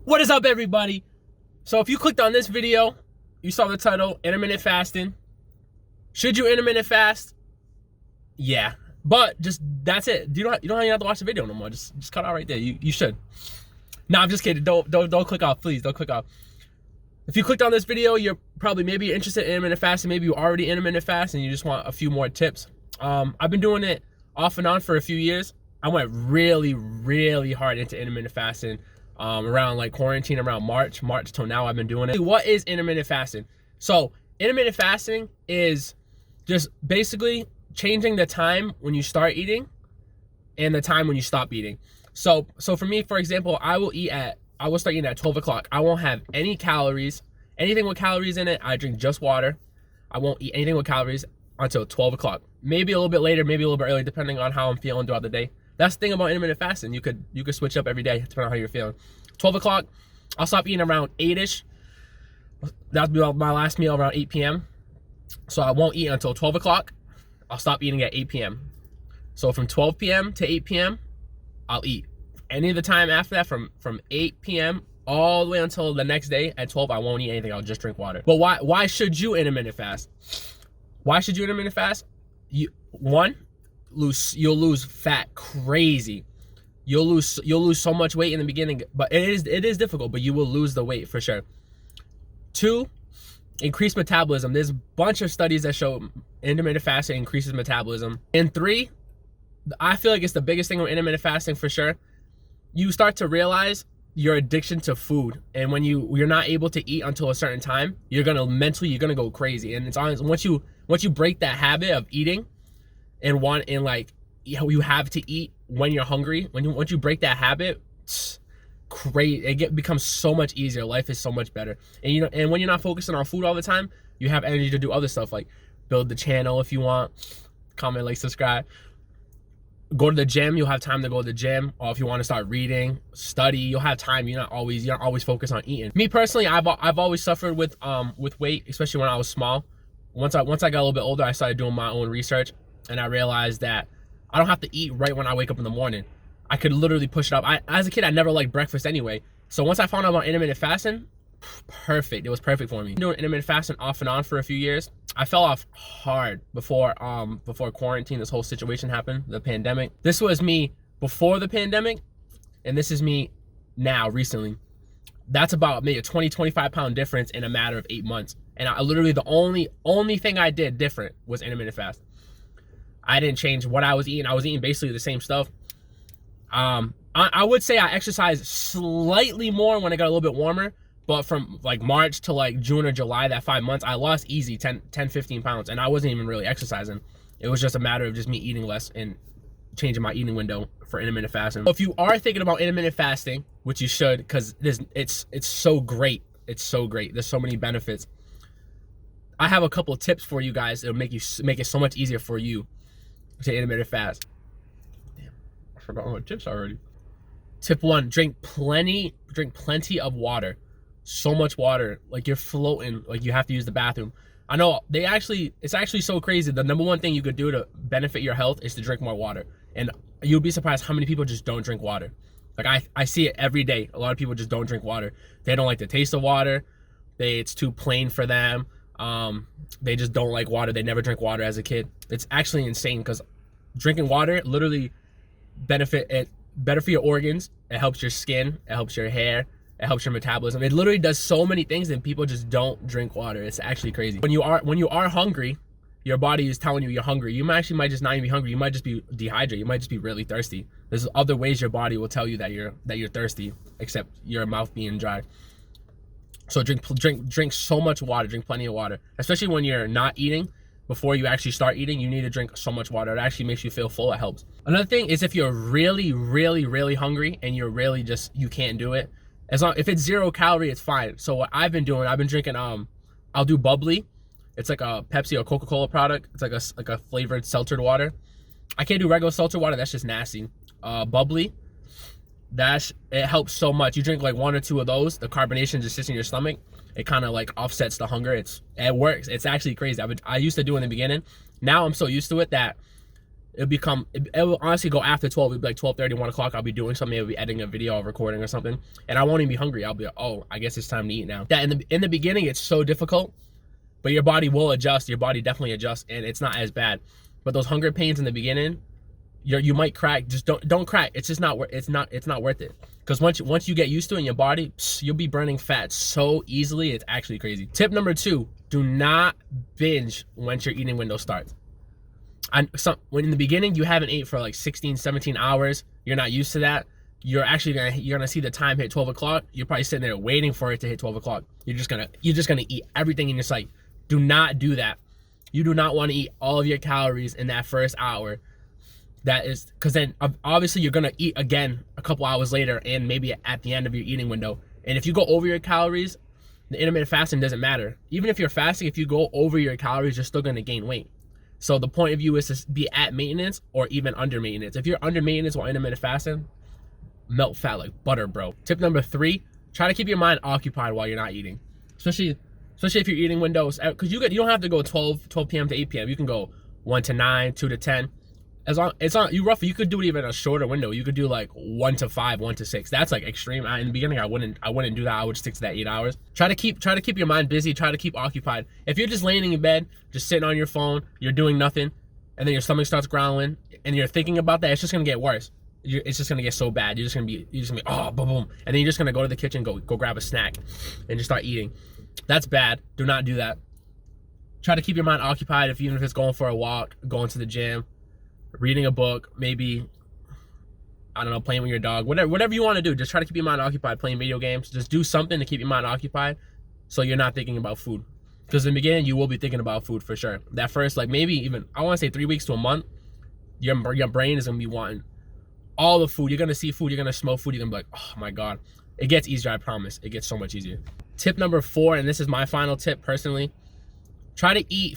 What is up, everybody? So if you clicked on this video, you saw the title, Intermittent Fasting. Should you intermittent fast? Yeah. But just, that's it. You don't even have to watch the video no more. Just cut out right there. You should. No, I'm just kidding. Don't click off, please. Don't click off. If you clicked on this video, you're probably maybe interested in intermittent fasting. Maybe you already intermittent fast and you just want a few more tips. I've been doing it off and on for a few years. I went really hard into intermittent fasting around like quarantine, around March till now. I've been doing it. What is intermittent fasting? So intermittent fasting is just basically changing the time when you start eating and the time when you stop eating. So for me, for example, I will start eating at 12 o'clock. I won't have any calories, anything with calories in it. I drink just water. I won't eat anything with calories until 12 o'clock. Maybe a little bit later, maybe a little bit early, depending on how I'm feeling throughout the day. That's the thing about intermittent fasting. You could switch up every day depending on how you're feeling. 12 o'clock, I'll stop eating around 8-ish. That'll be my last meal around 8 p.m. So I won't eat until 12 o'clock. I'll stop eating at 8 p.m. So from 12 p.m. to 8 p.m., I'll eat. Any of the time after that, from 8 p.m. all the way until the next day at 12, I won't eat anything. I'll just drink water. But why should you intermittent fast? Why should you intermittent fast? You'll lose fat crazy. You'll lose so much weight in the beginning, but it is difficult, but you will lose the weight for sure. 2, increase metabolism. There's a bunch of studies that show intermittent fasting increases metabolism. And 3, I feel like it's the biggest thing with intermittent fasting for sure. You start to realize your addiction to food, and when you're not able to eat until a certain time, you're gonna go crazy. And it's honest, once you break that habit of eating and like you have to eat when you're hungry, once you break that habit, it's great. It becomes so much easier. Life is so much better. And and when you're not focusing on food all the time, you have energy to do other stuff like build the channel if you want, comment, like, subscribe. Go to the gym, you'll have time to go to the gym. Or if you want to start reading, study, you'll have time. You're not always focused on eating. Me personally, I've always suffered with weight, especially when I was small. Once I got a little bit older, I started doing my own research, and I realized that I don't have to eat right when I wake up in the morning. I could literally push it up. As a kid, I never liked breakfast anyway. So once I found out about intermittent fasting, perfect. It was perfect for me. Doing intermittent fasting off and on for a few years. I fell off hard before quarantine, this whole situation happened, the pandemic. This was me before the pandemic, and this is me now, recently. That's about maybe a 20-25 pound difference in a matter of 8 months. And I literally, the only thing I did different was intermittent fast. I didn't change what I was eating. I was eating basically the same stuff. I would say I exercised slightly more when it got a little bit warmer, but from like March to like June or July, that 5 months, I lost easy 10-15 pounds, and I wasn't even really exercising. It was just a matter of just me eating less and changing my eating window for intermittent fasting. So if you are thinking about intermittent fasting, which you should, because it's so great. It's so great. There's so many benefits. I have a couple of tips for you guys that'll make it so much easier for you to intermittent fast. Damn, I forgot my tips already. Tip 1, drink plenty of water. So much water, like you're floating, like you have to use the bathroom. I know it's actually so crazy. The number one thing you could do to benefit your health is to drink more water. And you'll be surprised how many people just don't drink water. Like I see it every day. A lot of people just don't drink water. They don't like the taste of water. It's too plain for them. They just don't like water. They never drink water as a kid. It's actually insane, because drinking water literally better for your organs. It helps your skin. It helps your hair. It helps your metabolism. It literally does so many things, and people just don't drink water. It's actually crazy. When you are hungry, your body is telling you you're hungry. You might just not even be hungry. You might just be dehydrated. You might just be really thirsty. There's other ways your body will tell you that you're thirsty, except your mouth being dry. So drink so much water. Drink plenty of water, especially when you're not eating. Before you actually start eating, you need to drink so much water. It actually makes you feel full. It helps. Another thing is, if you're really hungry and you're really you can't do it, if it's 0 calorie, it's fine. So what I've been doing, I've been drinking, I'll do bubbly. It's like a Pepsi or Coca-Cola product. It's like a flavored seltzered water. I can't do regular seltzer water. That's just nasty. Bubbly, it helps so much. You drink like 1 or 2 of those, the carbonation just sits in your stomach. It kind of like offsets the hunger. It works. It's actually crazy. I used to do it in the beginning. Now I'm so used to it that it will honestly go after 12. It'll be like 12:30, 1 o'clock. I'll be doing something. I'll be editing a video or recording or something. And I won't even be hungry. I'll be like, oh, I guess it's time to eat now. That in the beginning, it's so difficult, but your body will adjust. Your body definitely adjusts, and it's not as bad. But those hunger pains in the beginning, you might crack. Just don't crack. It's just not it's not worth it. Because once you get used to it in your body, you'll be burning fat so easily. It's actually crazy. Tip number 2, do not binge once your eating window starts. When in the beginning you haven't ate for like 16, 17 hours, you're not used to that. You're gonna see the time hit 12 o'clock. You're probably sitting there waiting for it to hit 12 o'clock. You're just gonna eat everything in your sight. Do not do that. You do not want to eat all of your calories in that first hour. That is because then obviously you're gonna eat again a couple hours later and maybe at the end of your eating window. And if you go over your calories, the intermittent fasting doesn't matter. Even if you're fasting, if you go over your calories, you're still gonna gain weight. So the point of view is to be at maintenance or even under maintenance. If you're under maintenance while intermittent fasting, melt fat like butter, bro. Tip number 3, try to keep your mind occupied while you're not eating. Especially if you're eating windows, because you don't have to go 12 p.m. to 8 p.m. You can go 1 to 9, 2 to 10. As long it's not you roughly, you could do it even a shorter window. You could do like 1 to 5, 1 to 6. That's like extreme. In the beginning, I wouldn't do that. I would stick to that 8 hours. Try to keep your mind busy. Try to keep occupied. If you're just laying in bed, just sitting on your phone, you're doing nothing, and then your stomach starts growling, and you're thinking about that, it's just gonna get worse. It's just gonna get so bad. You're just gonna be oh boom boom, and then you're just gonna go to the kitchen, go grab a snack, and just start eating. That's bad. Do not do that. Try to keep your mind occupied. Even if it's going for a walk, going to the gym, reading a book, maybe, I don't know, playing with your dog, whatever you want to do. Just try to keep your mind occupied, playing video games. Just do something to keep your mind occupied so you're not thinking about food. Because in the beginning, you will be thinking about food for sure. That first, like maybe even, I want to say 3 weeks to a month, your brain is going to be wanting all the food. You're going to see food, you're going to smell food, you're going to be like, oh my God. It gets easier, I promise. It gets so much easier. Tip number 4, and this is my final tip personally, try to eat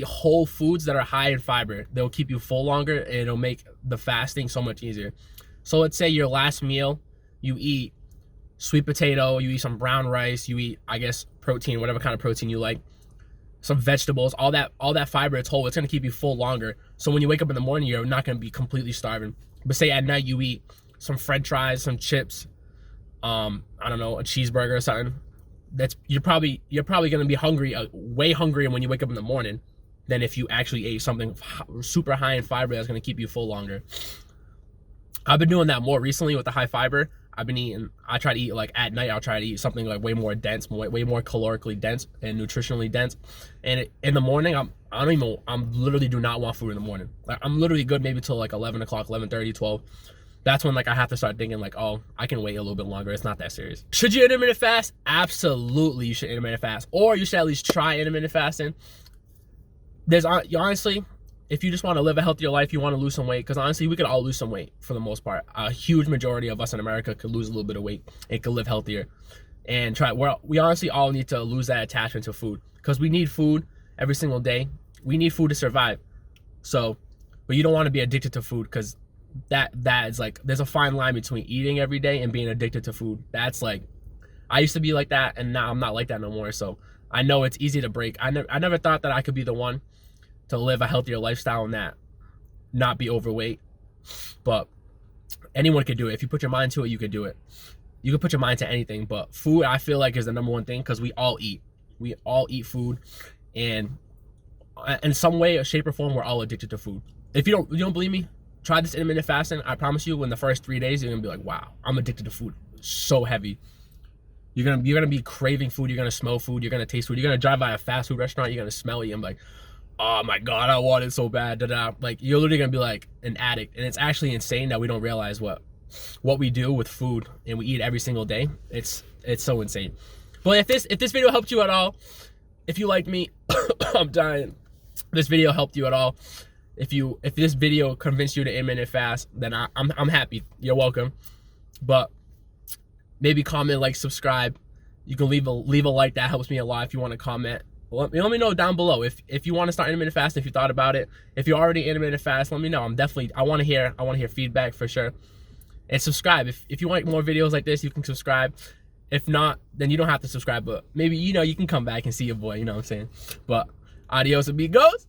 whole foods that are high in fiber. They'll keep you full longer, and it'll make the fasting so much easier. So let's say your last meal, you eat sweet potato, you eat some brown rice, you eat, I guess, protein, whatever kind of protein you like, some vegetables, all that fiber, it's whole. It's gonna keep you full longer. So when you wake up in the morning, you're not gonna be completely starving. But say at night you eat some French fries, some chips, I don't know, a cheeseburger or something. You're probably gonna be hungry, way hungrier when you wake up in the morning than if you actually ate something super high in fiber that's gonna keep you full longer. I've been doing that more recently with the high fiber. I try to eat like at night. I'll try to eat something like way more dense, way more calorically dense and nutritionally dense. And in the morning, I'm literally do not want food in the morning. Like, I'm literally good maybe till like 11 o'clock, 11:30, 12. That's when like I have to start thinking like, oh, I can wait a little bit longer. It's not that serious. Should you intermittent fast? Absolutely, you should intermittent fast, or you should at least try intermittent fasting. Honestly, if you just want to live a healthier life, you want to lose some weight, because honestly, we could all lose some weight for the most part. A huge majority of us in America could lose a little bit of weight and could live healthier. And we honestly all need to lose that attachment to food, because we need food every single day. We need food to survive. So, but you don't want to be addicted to food, because that is like, there's a fine line between eating every day and being addicted to food. That's like, I used to be like that, and now I'm not like that no more. So I know it's easy to break. I never thought that I could be the one to live a healthier lifestyle and not be overweight, but anyone could do it. If you put your mind to it, you could do it. You can put your mind to anything, but food, I feel like, is the number one thing, because we all eat food, and in some way, shape, or form, we're all addicted to food. If you don't believe me, try this intermittent fasting. I promise you, in the first 3 days, you're gonna be like, wow, I'm addicted to food so heavy. You're gonna be craving food. You're gonna smell food. You're gonna taste food. You're gonna drive by a fast food restaurant. You're gonna smell it. I'm like, oh my God, I want it so bad. Like, you're literally gonna be like an addict. And it's actually insane that we don't realize what we do with food, and we eat every single day. It's so insane. But if this video helped you at all, if you like me, I'm dying. This video helped you at all, if this video convinced you to intermittent fast, then I'm happy. You're welcome. But maybe comment, like, subscribe. You can leave a like. That helps me a lot. If you want to comment, let me know down below if you want to start intermittent fasting, if you thought about it. If you're already intermittent fast, let me know. I want to hear feedback for sure. And subscribe. If you want more videos like this, you can subscribe. If not, then you don't have to subscribe, but maybe, you can come back and see your boy, you know what I'm saying? But adios amigos.